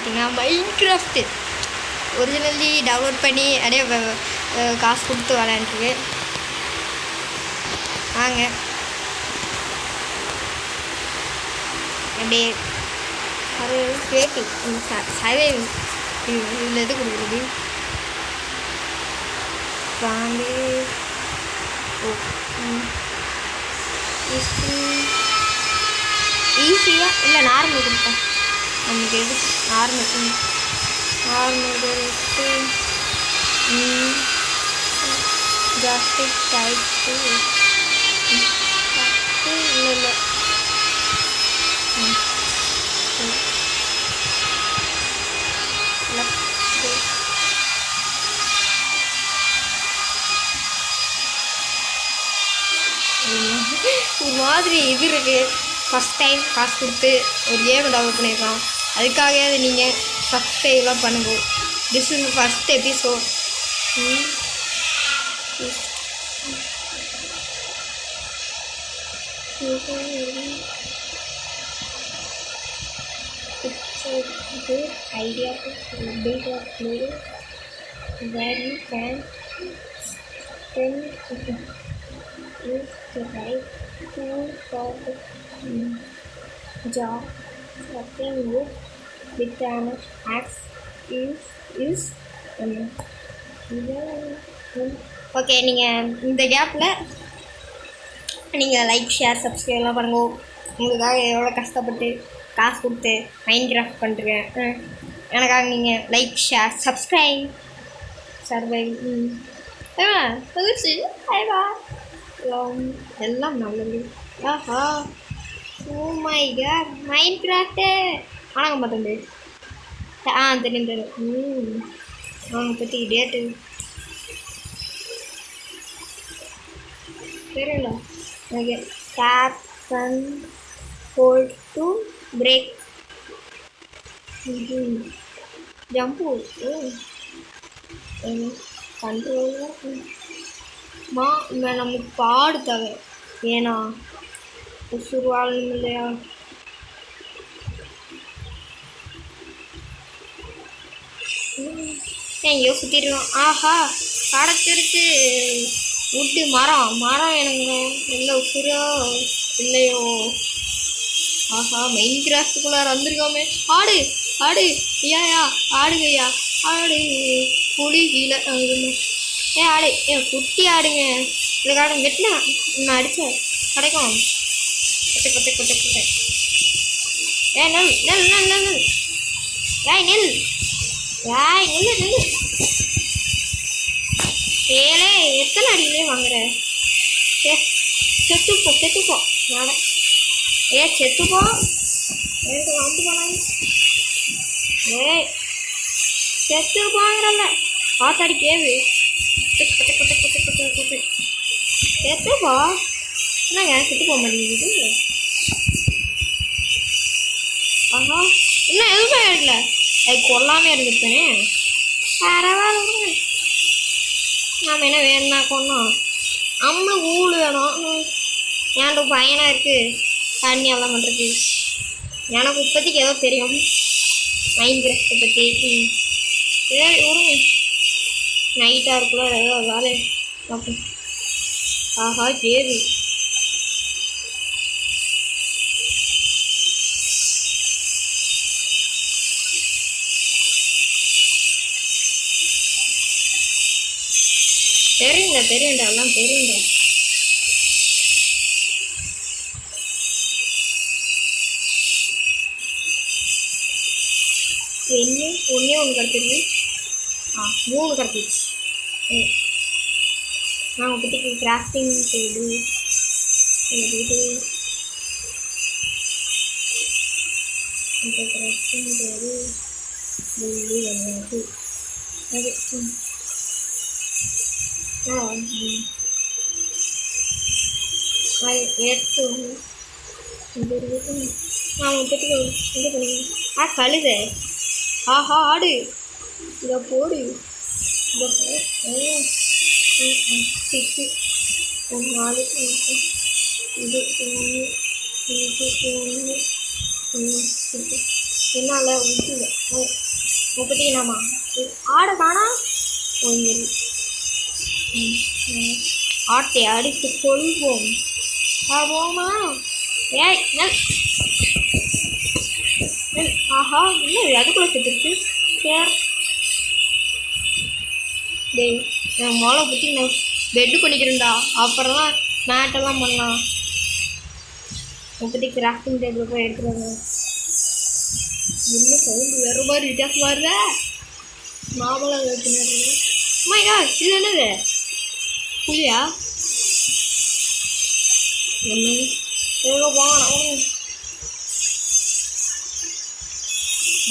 பார்த்தீங்கன்னா மைன்கிராஃப்ட்டு originally download பண்ணி அப்படியே காசு கொடுத்து விளையாண்டுருக்கு. வாங்க அப்படியே அது கேட்டு சர்வே இதில் எது கொடுக்குறது வாங்க. ஓ ஈஸியாக இல்லை நார்மல் கொடுப்போம். நமக்கு எது நார்மல் எடுத்து ஜாஸ்தி டைட்டு இல்லை ஒரு மாதிரி இது இருக்குது. ஃபஸ்ட் டைம் காசு கொடுத்து ஒரு கேம் டவுன்லோட் பண்ணியிருக்கோம். அதுக்காக நீங்கள் சப்ஸ்கிரைப்லாம் பண்ணுங்க. This is first episode. Good idea to build a place where you can spend use the right tool for the job. Starting with an axe is okay. நீங்கள் இந்த கேப்பில் நீங்கள் லைக் ஷேர் சப்ஸ்கிரைப்லாம் பண்ணுங்க. உங்களுக்காக எவ்வளோ கஷ்டப்பட்டு காசு கொடுத்து மைன்கிராஃப்ட் பண்ணுறேன். எனக்காக நீங்கள் லைக் ஷேர் சப்ஸ்கிரைப் சர்வைவ் எல்லாம் நல்லது. ஆஹா ஓ மை காட் மைன்கிராஃப்ட்டு ஆனாங்க பார்த்தோண்டு தெரியும். அவங்க பற்றி டேட்டு தெரியல okay. Tap and hold to break jump கண்ட்ரோலாக நமக்கு பாடு தேவை. ஏன்னா உசுருவாளும் இல்லையா. எங்கேயோ சுற்றிடுவோம். ஆஹா கிடச்சிருச்சு உட்டு மரம் எனக்கு எல்லாம் உசுரோ இல்லையோ. ஆஹா மைன்கிராஃப்ட்டுக்குள்ளார வந்திருக்கோமே. ஆடு ஐயா ஆடுங்கய்யா ஆடு புளி கீழே ஆடு குட்டி ஆடுங்க. இதுக்கு ஆடுங்க வெட்டினா நான் அடித்தேன் கிடைக்கும். கொட்டை நெல் ஏலே எத்தனை அடியிலே வாங்குற. செத்துப்போ நாட செத்துப்போ வந்து போனாங்க. செத்து போங்கிறல்ல பார்த்தாடி கேவு செத்துப்போ என்னங்க செத்து போக மாட்டேங்குது. ஆஹா இன்னும் எதுவுமே இருக்குல்ல. அது கொல்லாமே இருந்துருப்பேனே. பரவாயில்ல நாம் என்ன வேணும்னா கொண்டோம். நம்மளுக்கு ஊழு வேணும். ஏன்டா பையனாக இருக்குது தண்ணி எல்லாம் பண்ணுறது. எனக்கு இப்போதைக்கு ஏதோ தெரியும் மைன்கிராஃப்ட்டை பற்றி. சரி விடுங்க நைட்டாக இருக்குள்ள ஏதோ வேலை பார்ப்போம். ஆஹா கேது தெரியும்டா எல்லாம் தெரியும்டா. ஒன்றே ஒன்று கிடச்சிருக்கு. 3 கிடச்சிச்சு. நான் இப்போதைக்கு கிராஃப்டிங் செய்து கிராஃப்டிங் செய்து அது எடுத்து நான் இப்போதைக்கு இது பண்ணி கழுத. ஆஹா ஆடு இதை போடு. இதை 4 இது 1 இது 1 என்னால் விட்டுல முப்பத்தினாமா ஆடை காணா ஆட்டை அடித்து கொள்வோம். போமா ஏய் ஆஹா என்ன அதுக்குள்ளே செத்துருக்கு சேர். டேய் நான் மொளை பற்றி நான் பெட்டு பண்ணிக்கிறேன்டா, அப்புறம் தான் மேட்டெல்லாம் பண்ணலாம். இப்போதைக்கு கிராஃப்டிங் டேபிள் போய் எடுத்துருவாங்க. இன்னும் சவுண்டு வேறு மாதிரி வித்தியாசம் வருத மாம்பழம் வச்சுனாரு. அம்மாக்கா இது என்னது புளியா ஒன்று ஏதோ போகணும்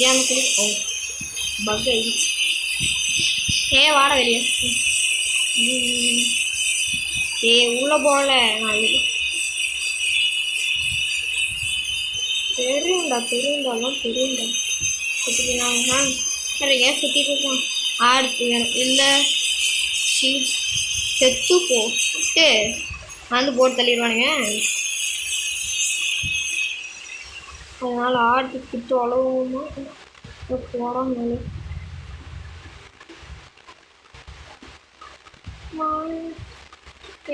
ஏன் குளி ஓ பக் ஆயிடுச்சு. வாட வெளியே உள்ள போகல நான் தெரியுண்டாலாம் தெரியுண்டா சுற்றிக்கினாங்க. சரி ஏன் சுற்றிட்டு இருக்கோம் ஆடுத்து வேணும் இல்லை செத்து போட்டு வந்து போட்டு தள்ளிடுவானுங்க. அதனால் ஆடு கிட்டு அளவுமா போகிறோம் மேலே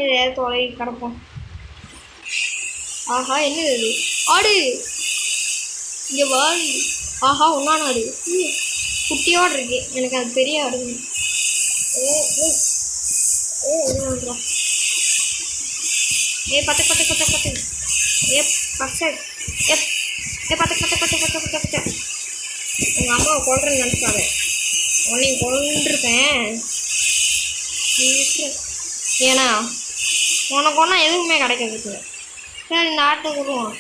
ஏதாவது தொலை கிடப்போம். ஆஹா என்னது அது ஆடு இங்கே வாடி. ஆஹா ஒன்றான ஆடு குட்டியோடு இருக்கு, எனக்கு அது பெரிய ஆடுங்க. பண்ணுறோம் பத்து பத்து பத்து பத்து பச்சை பத்து எங்கள் அம்மாவை கொள்றேன்னு நினச்சாரு உன்னையும் கொண்டிருப்பேன். ஏன்னா உனக்கு ஒன்றா எதுவுமே கிடைக்கிறதுக்கு. சரி இந்த ஆட்டை கொடுவோம்.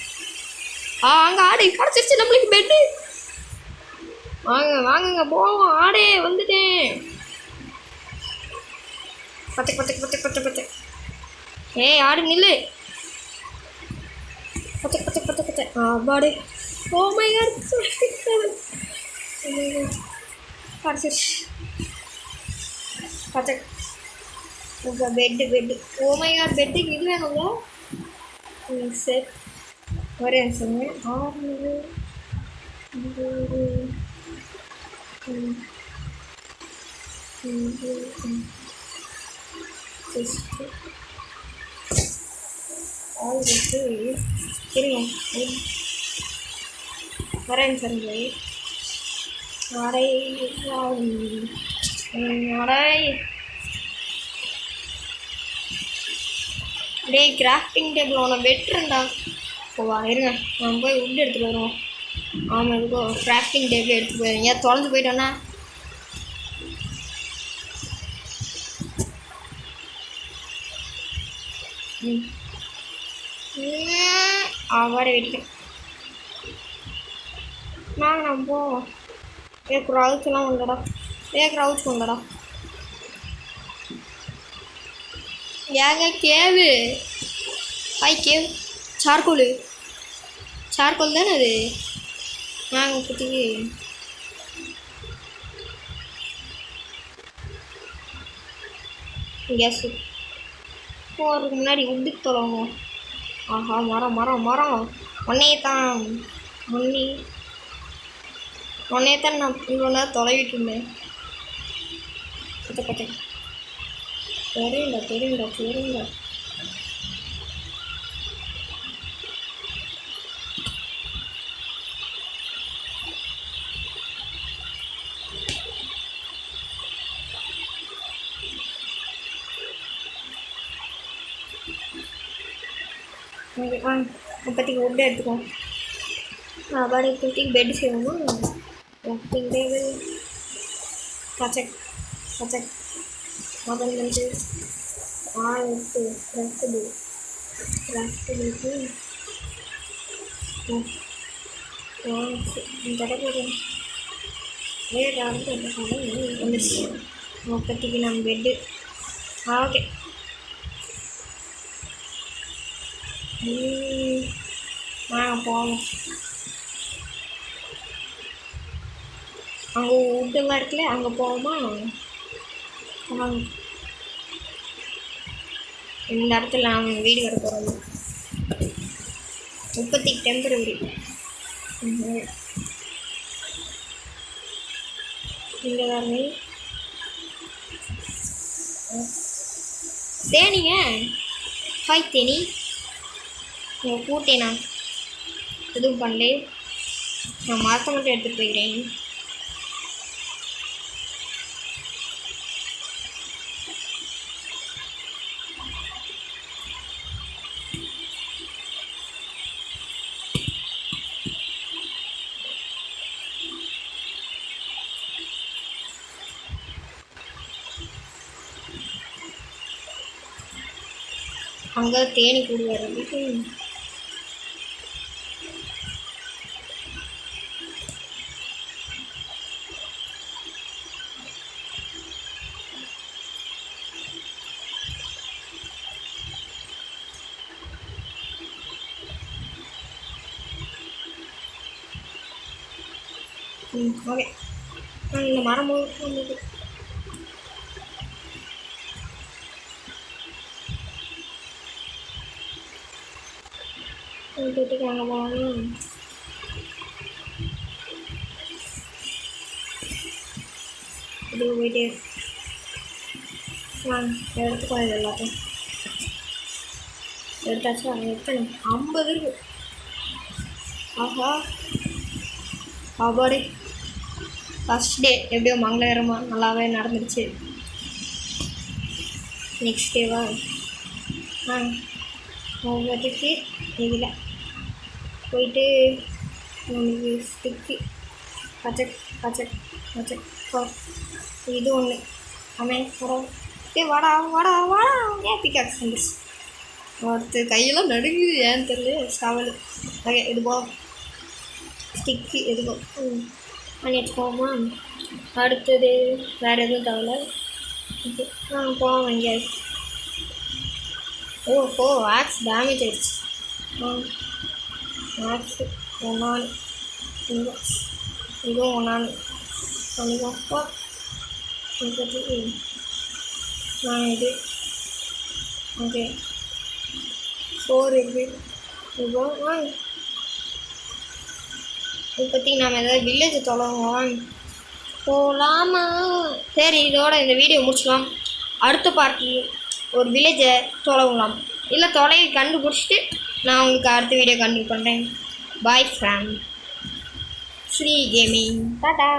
அங்கே ஆடு கிடச்சிருச்சு நம்மளுக்கு பெட்டு. வாங்குங்க போவோம். ஆடே வந்துட்டேன். பத்து பத்து பத்து பத்து பத்து ஆடு நில்லு. பத்து பத்து பத்து பத்து பாடு ஓமை கிடச்சிருச்சு. பத்து பெட்டு ஓமையார் பெட்டுக்கு இது வேணுங்க செட் ஒரே சொல்லுங்க. 6 சரிங்க வரேன் சொல்லுங்க. டேய் கிராஃப்டிங் டேபிள் ஒன்று வெட்டுறேன்டா. ஓவா இருங்க நான் போய் உட் எடுத்துகிட்டு வருவோம். ஆமாம் இதுக்கோ கிராஃப்டிங் டேபிள் எடுத்துகிட்டு போயிருங்க. ஏன் தொலைஞ்சு போயிட்டோன்னா ஆவாடே வெட்டிட்டேன். நம்ம போவோம். க்ரௌச்செல்லாம் உண்டடா. க்ரௌச் உண்டடா. ஏங்க கேவு கேவ் சார்கோல் தானே அது. நாங்கள் இப்போதைக்கு கேஸு போகிறதுக்கு முன்னாடி உட்டு தொலைவோம். ஆஹா மரம் மரம் மரம் உன்னையே தான் நான் இவ்வளோ நேரம் தொலைவிட்டு இருந்தேன். கத்த தெரியுண்டா இப்போதைக்கு உட் எடுத்துக்கோம். பாடி இப்போதைக்கு பெட் செய்யணுமா கிராஃப்டிங் டேபிள் பச்சை முதல் வந்து எடுத்து கிராஃப்டிங்க்கு இந்த தடவை வந்துடுச்சு. இப்போதைக்கு நம்ம பெட்டு ஓகே. போவோம். அங்கே உட்டெல்லாம் இருக்குல்ல அங்கே போவோமா. இந்த இடத்துல நாங்கள் வீடு கட்ட போகிறோம். இப்போதைக்கு டெம்பரவரி இங்கே தாருங்க தேனிங்க. ஹாய் தேனி. உங்கள் கூட்டே நான் எதுவும் பண்ணல. நான் மரத்தை மட்டும் எடுத்துகிட்டு போய்க்கிறேன். அங்கே தேனி கூடு வர்றதுக்கு ஓகே. இந்த மரம் வந்தது. வீட்டுக்கு அங்கே போகணும். இது போயிட்டே எடுத்துக்கோ. இது எல்லாத்தையும் எடுத்தாச்சு. அங்கே எத்தனை 50 இருக்கு. ஆஹா அப்பாடி. ஃபஸ்ட் டே எப்படியோ மங்களகரமாக நல்லாவே நடந்துடுச்சு. நெக்ஸ்ட் டேவா ஒவ்வொருத்துக்கு இதில் போயிட்டு நமக்கு ஸ்டிக்கு பச்சை பச்சை பச்சை இது ஒன்று அமே வரோம். வாடா வாடா வாடா. ஏன் பிக்காக்ஸ் வந்துச்சு. ஒருத்தர் கையெல்லாம் நடுங்குது ஏன்னு தெரியல. சவல் ஓகே. இது போ ஸ்டிக்கு எதுக்கோ பண்ணி வச்சுக்கோமா. அடுத்தது வேறு எதுவும் தேவையில்ல. போவோம் எங்கேயாவது. ஓஹோ ஆக்ஸ் டேமேஜ் ஆகிடுச்சு. ஆக்ஸு ஒன்றான் இதுவும் ஒன்றான் பண்ணிக்கோப்பா. நான் இது ஓகே 4 இருக்குது. இப்போ இப்போத்தி நாம் ஏதாவது வில்லேஜ் தொலைவோம் போகலாமா? சரி இதோட இந்த வீடியோ முடிச்சுக்கலாம். அடுத்த பார்ட்டில் ஒரு வில்லேஜை தொலைவலாம். இல்லை தொலைவை கண்டுபிடிச்சிட்டு நான் உங்களுக்கு அடுத்த வீடியோ கண்டினியூ பண்ணுறேன். Bye from Sri gaming. Tata.